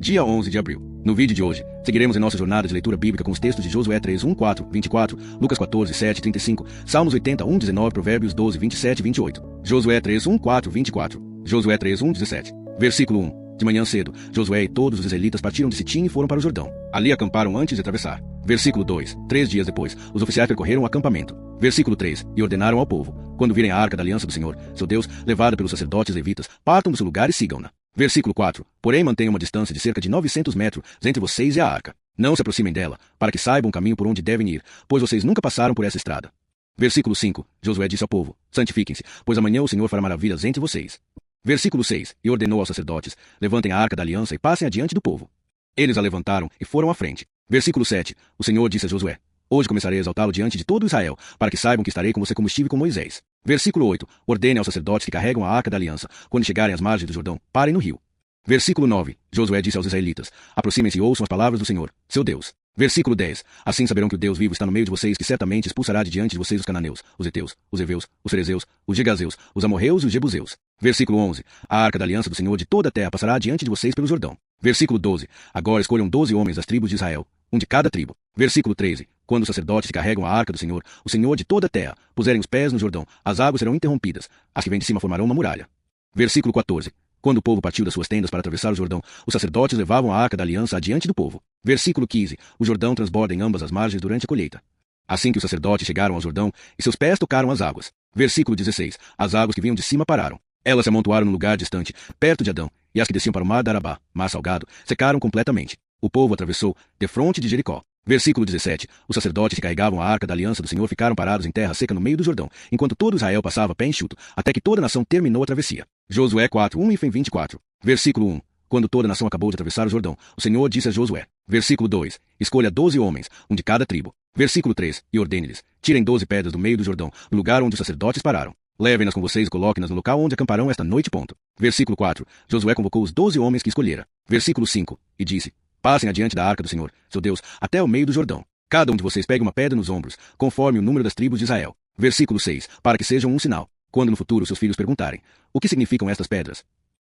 Dia 11 de abril. No vídeo de hoje, seguiremos em nossa jornada de leitura bíblica com os textos de Josué 3, 1, 4, 24, Lucas 14, 7, 35, Salmos 80, 1, 19, Provérbios 12, 27 e 28. Josué 3, 1, 4, 24. Josué 3, 1, 17. Versículo 1. De manhã cedo, Josué e todos os israelitas partiram de Sitim e foram para o Jordão. Ali acamparam antes de atravessar. Versículo 2. 3 dias depois, os oficiais percorreram o acampamento. Versículo 3. E ordenaram ao povo: quando virem a arca da aliança do Senhor, seu Deus, levada pelos sacerdotes levitas, partam do seu lugar e sigam-na. Versículo 4. Porém mantenham uma distância de cerca de 900 metros entre vocês e a arca. Não se aproximem dela, para que saibam o caminho por onde devem ir, pois vocês nunca passaram por essa estrada. Versículo 5. Josué disse ao povo: santifiquem-se, pois amanhã o Senhor fará maravilhas entre vocês. Versículo 6. E ordenou aos sacerdotes: levantem a arca da aliança e passem adiante do povo. Eles a levantaram e foram à frente. Versículo 7. O Senhor disse a Josué: hoje começarei a exaltá-lo diante de todo Israel, para que saibam que estarei com você como estive com Moisés. Versículo 8. Ordene aos sacerdotes que carregam a arca da aliança, quando chegarem às margens do Jordão, parem no rio. Versículo 9. Josué disse aos israelitas: aproximem-se e ouçam as palavras do Senhor, seu Deus. Versículo 10. Assim saberão que o Deus vivo está no meio de vocês, que certamente expulsará de diante de vocês os cananeus, os heteus, os heveus, os ferezeus, os gigazeus, os amorreus e os jebuseus. Versículo 11. A arca da aliança do Senhor de toda a terra passará diante de vocês pelo Jordão. Versículo 12. Agora escolham 12 homens das tribos de Israel, um de cada tribo. Versículo 13. Quando os sacerdotes que carregam a arca do Senhor, o Senhor de toda a terra, puserem os pés no Jordão, as águas serão interrompidas, as que vêm de cima formarão uma muralha. Versículo 14. Quando o povo partiu das suas tendas para atravessar o Jordão, os sacerdotes levavam a arca da aliança adiante do povo. Versículo 15. O Jordão transborda em ambas as margens durante a colheita. Assim que os sacerdotes chegaram ao Jordão, e seus pés tocaram as águas. Versículo 16. As águas que vinham de cima pararam. Elas se amontoaram num lugar distante, perto de Adão, e as que desciam para o mar da Arabá, mar salgado, secaram completamente. O povo atravessou, defronte de Jericó. Versículo 17. Os sacerdotes que carregavam a arca da aliança do Senhor ficaram parados em terra seca no meio do Jordão, enquanto todo Israel passava pé enxuto, até que toda a nação terminou a travessia. Josué 4, 1 e 24. Versículo 1. Quando toda a nação acabou de atravessar o Jordão, o Senhor disse a Josué. Versículo 2. Escolha 12 homens, um de cada tribo. Versículo 3. E ordene-lhes: tirem 12 pedras do meio do Jordão, no lugar onde os sacerdotes pararam. Levem-nas com vocês e coloquem-nas no local onde acamparão esta noite. Versículo 4. Josué convocou os 12 homens que escolhera. Versículo 5. E disse: passem adiante da arca do Senhor, seu Deus, até o meio do Jordão. Cada um de vocês pegue uma pedra nos ombros, conforme o número das tribos de Israel. Versículo 6. Para que sejam um sinal, quando no futuro seus filhos perguntarem: o que significam estas pedras?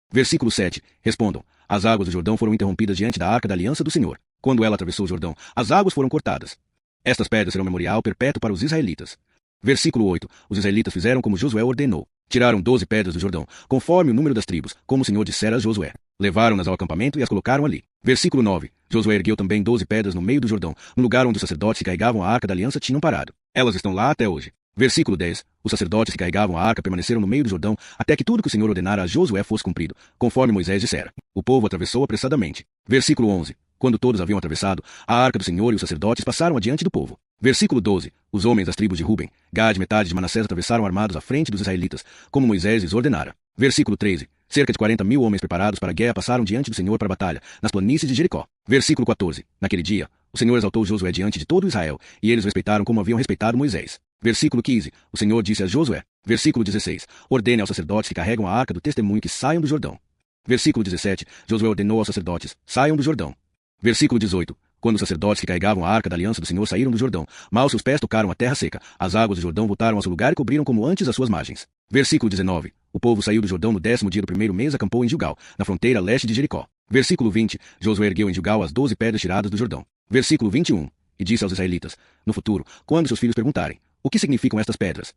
Versículo 7. Respondam: as águas do Jordão foram interrompidas diante da arca da aliança do Senhor. Quando ela atravessou o Jordão, as águas foram cortadas. Estas pedras serão memorial perpétuo para os israelitas. Versículo 8. Os israelitas fizeram como Josué ordenou. Tiraram 12 pedras do Jordão, conforme o número das tribos, como o Senhor dissera a Josué. Levaram-nas ao acampamento e as colocaram ali. Versículo 9. Josué ergueu também 12 pedras no meio do Jordão, no lugar onde os sacerdotes que carregavam a arca da aliança tinham parado. Elas estão lá até hoje. Versículo 10. Os sacerdotes que carregavam a arca permaneceram no meio do Jordão, até que tudo que o Senhor ordenara a Josué fosse cumprido, conforme Moisés dissera. O povo atravessou apressadamente. Versículo 11. Quando todos haviam atravessado, a arca do Senhor e os sacerdotes passaram adiante do povo. Versículo 12. Os homens das tribos de Ruben, Gad e metade de Manassés atravessaram armados à frente dos israelitas, como Moisés lhes ordenara. Versículo 13. Cerca de 40.000 homens preparados para a guerra passaram diante do Senhor para a batalha, nas planícies de Jericó. Versículo 14. Naquele dia, o Senhor exaltou Josué diante de todo Israel, e eles o respeitaram como haviam respeitado Moisés. Versículo 15. O Senhor disse a Josué. Versículo 16. Ordene aos sacerdotes que carregam a arca do testemunho que saiam do Jordão. Versículo 17. Josué ordenou aos sacerdotes: saiam do Jordão. Versículo 18. Quando os sacerdotes que carregavam a arca da aliança do Senhor saíram do Jordão, mal seus pés tocaram a terra seca, as águas do Jordão voltaram ao seu lugar e cobriram como antes as suas margens. Versículo 19. O povo saiu do Jordão no 10º dia do primeiro mês e acampou em Gilgal, na fronteira leste de Jericó. Versículo 20. Josué ergueu em Gilgal as 12 pedras tiradas do Jordão. Versículo 21. E disse aos israelitas: no futuro, quando seus filhos perguntarem: o que significam estas pedras?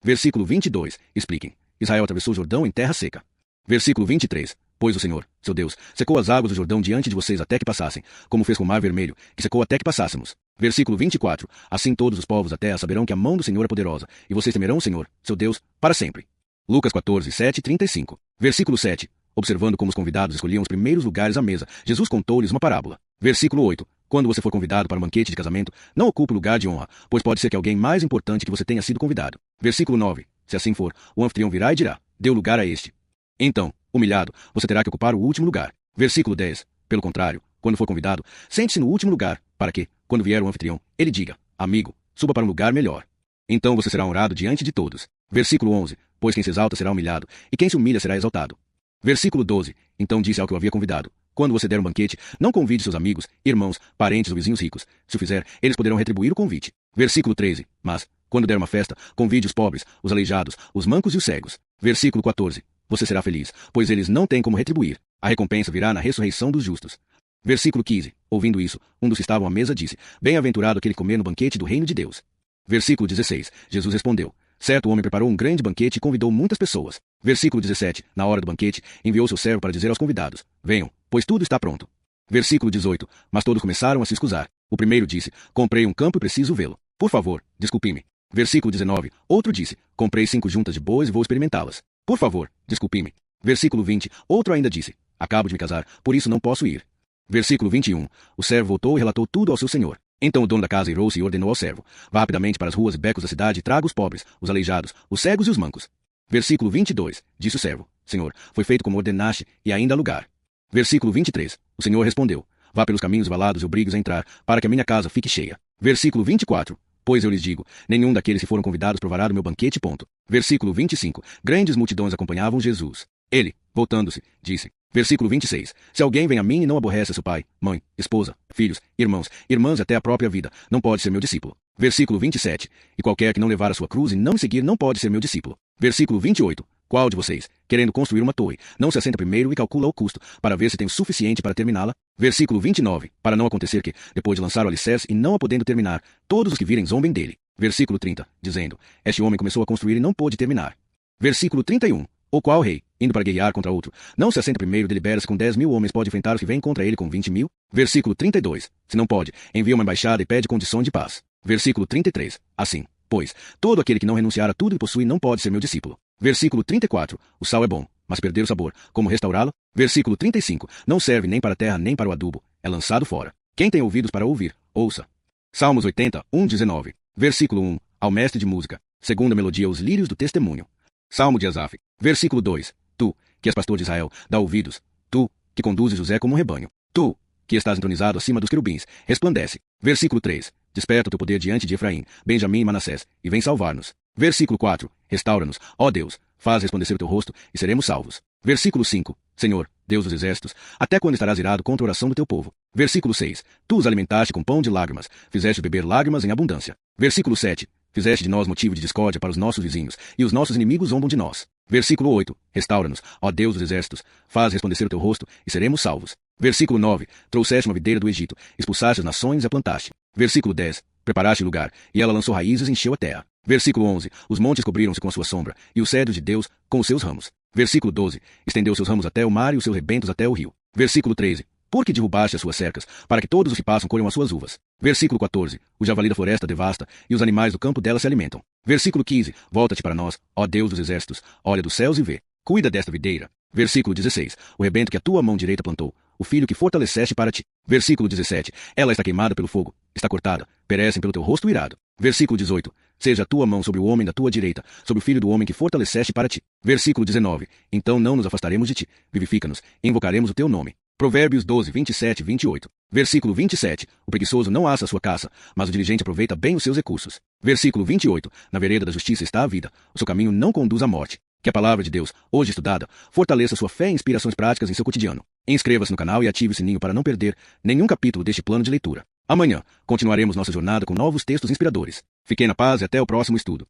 Versículo 22. Expliquem: Israel atravessou o Jordão em terra seca. Versículo 23. Pois o Senhor, seu Deus, secou as águas do Jordão diante de vocês até que passassem, como fez com o Mar Vermelho, que secou até que passássemos. Versículo 24. Assim todos os povos da terra saberão que a mão do Senhor é poderosa, e vocês temerão o Senhor, seu Deus, para sempre. Lucas 14, 7 e 35. Versículo 7. Observando como os convidados escolhiam os primeiros lugares à mesa, Jesus contou-lhes uma parábola. Versículo 8. Quando você for convidado para um banquete de casamento, não ocupe o lugar de honra, pois pode ser que alguém mais importante que você tenha sido convidado. Versículo 9. Se assim for, o anfitrião virá e dirá: dê o lugar a este. Então, humilhado, você terá que ocupar o último lugar. Versículo 10. Pelo contrário, quando for convidado, sente-se no último lugar, para que, quando vier o anfitrião, ele diga: amigo, suba para um lugar melhor. Então você será honrado diante de todos. Versículo 11. Pois quem se exalta será humilhado, e quem se humilha será exaltado. Versículo 12. Então disse ao que o havia convidado: quando você der um banquete, não convide seus amigos, irmãos, parentes ou vizinhos ricos. Se o fizer, eles poderão retribuir o convite. Versículo 13. Mas, quando der uma festa, convide os pobres, os aleijados, os mancos e os cegos. Versículo 14. Você será feliz, pois eles não têm como retribuir. A recompensa virá na ressurreição dos justos. Versículo 15. Ouvindo isso, um dos que estavam à mesa disse: Bem-aventurado aquele que comer no banquete do reino de Deus. Versículo 16. Jesus respondeu: Certo homem preparou um grande banquete e convidou muitas pessoas. Versículo 17. Na hora do banquete, enviou seu servo para dizer aos convidados: Venham, pois tudo está pronto. Versículo 18. Mas todos começaram a se escusar. O primeiro disse: Comprei um campo e preciso vê-lo. Por favor, desculpe-me. Versículo 19. Outro disse: Comprei 5 juntas de bois e vou experimentá-las. Por favor, desculpe-me. Versículo 20. Outro ainda disse: Acabo de me casar, por isso não posso ir. Versículo 21. O servo voltou e relatou tudo ao seu senhor. Então o dono da casa irou-se e ordenou ao servo: Vá rapidamente para as ruas e becos da cidade e traga os pobres, os aleijados, os cegos e os mancos. Versículo 22. Disse o servo: Senhor, foi feito como ordenaste, e ainda há lugar. Versículo 23. O Senhor respondeu: Vá pelos caminhos valados e obrigue-os a entrar, para que a minha casa fique cheia. Versículo 24. Pois eu lhes digo, nenhum daqueles que foram convidados provará do meu banquete. Ponto. Versículo 25. Grandes multidões acompanhavam Jesus. Ele, voltando-se, disse. Versículo 26. Se alguém vem a mim e não aborrece seu pai, mãe, esposa, filhos, irmãos, irmãs e até a própria vida, não pode ser meu discípulo. Versículo 27. E qualquer que não levar a sua cruz e não me seguir não pode ser meu discípulo. Versículo 28. Qual de vocês, querendo construir uma torre, não se assenta primeiro e calcula o custo, para ver se tem o suficiente para terminá-la? Versículo 29. Para não acontecer que, depois de lançar o alicerce e não a podendo terminar, todos os que virem zombem dele. Versículo 30. Dizendo: Este homem começou a construir e não pôde terminar. Versículo 31. O qual rei, indo para guerrear contra outro, não se assenta primeiro e delibera-se com 10.000 homens pode enfrentar os que vêm contra ele com 20.000? Versículo 32. Se não pode, envia uma embaixada e pede condição de paz. Versículo 33. Assim, pois, todo aquele que não renunciar a tudo que possui não pode ser meu discípulo. Versículo 34. O sal é bom, mas perder o sabor, como restaurá-lo? Versículo 35. Não serve nem para a terra nem para o adubo, é lançado fora. Quem tem ouvidos para ouvir, ouça. Salmos 80, 19. Versículo 1. Ao mestre de música, segunda melodia os lírios do testemunho. Salmo de Asaf. Versículo 2. Tu, que és pastor de Israel, dá ouvidos. Tu, que conduzes José como um rebanho. Tu, que estás entronizado acima dos querubins, resplandece. Versículo 3. Desperta o teu poder diante de Efraim, Benjamim e Manassés, e vem salvar-nos. Versículo 4. Restaura-nos, ó Deus, faz resplandecer o teu rosto, e seremos salvos. Versículo 5. Senhor, Deus dos exércitos, até quando estarás irado contra a oração do teu povo? Versículo 6. Tu os alimentaste com pão de lágrimas, fizeste beber lágrimas em abundância. Versículo 7. Fizeste de nós motivo de discórdia para os nossos vizinhos, e os nossos inimigos zombam de nós. Versículo 8. Restaura-nos, ó Deus dos exércitos, faz resplandecer o teu rosto, e seremos salvos. Versículo 9. Trouxeste uma videira do Egito, expulsaste as nações e a plantaste. Versículo 10. Preparaste lugar, e ela lançou raízes e encheu a terra. Versículo 11. Os montes cobriram-se com a sua sombra, e os cedros de Deus com os seus ramos. Versículo 12. Estendeu seus ramos até o mar e os seus rebentos até o rio. Versículo 13. Porque derrubaste as suas cercas, para que todos os que passam colham as suas uvas. Versículo 14. O javali da floresta devasta, e os animais do campo dela se alimentam. Versículo 15. Volta-te para nós, ó Deus dos exércitos, olha dos céus e vê. Cuida desta videira. Versículo 16. O rebento que a tua mão direita plantou, o filho que fortaleceste para ti. Versículo 17. Ela está queimada pelo fogo, está cortada, perecem pelo teu rosto irado. Versículo 18. Seja a tua mão sobre o homem da tua direita, sobre o filho do homem que fortaleceste para ti. Versículo 19. Então não nos afastaremos de ti, vivifica-nos, e invocaremos o teu nome. Provérbios 12, 27 e 28. Versículo 27. O preguiçoso não assa a sua caça, mas o diligente aproveita bem os seus recursos. Versículo 28. Na vereda da justiça está a vida, o seu caminho não conduz à morte. Que a palavra de Deus, hoje estudada, fortaleça sua fé e inspirações práticas em seu cotidiano. Inscreva-se no canal e ative o sininho para não perder nenhum capítulo deste plano de leitura. Amanhã, continuaremos nossa jornada com novos textos inspiradores. Fiquem na paz e até o próximo estudo.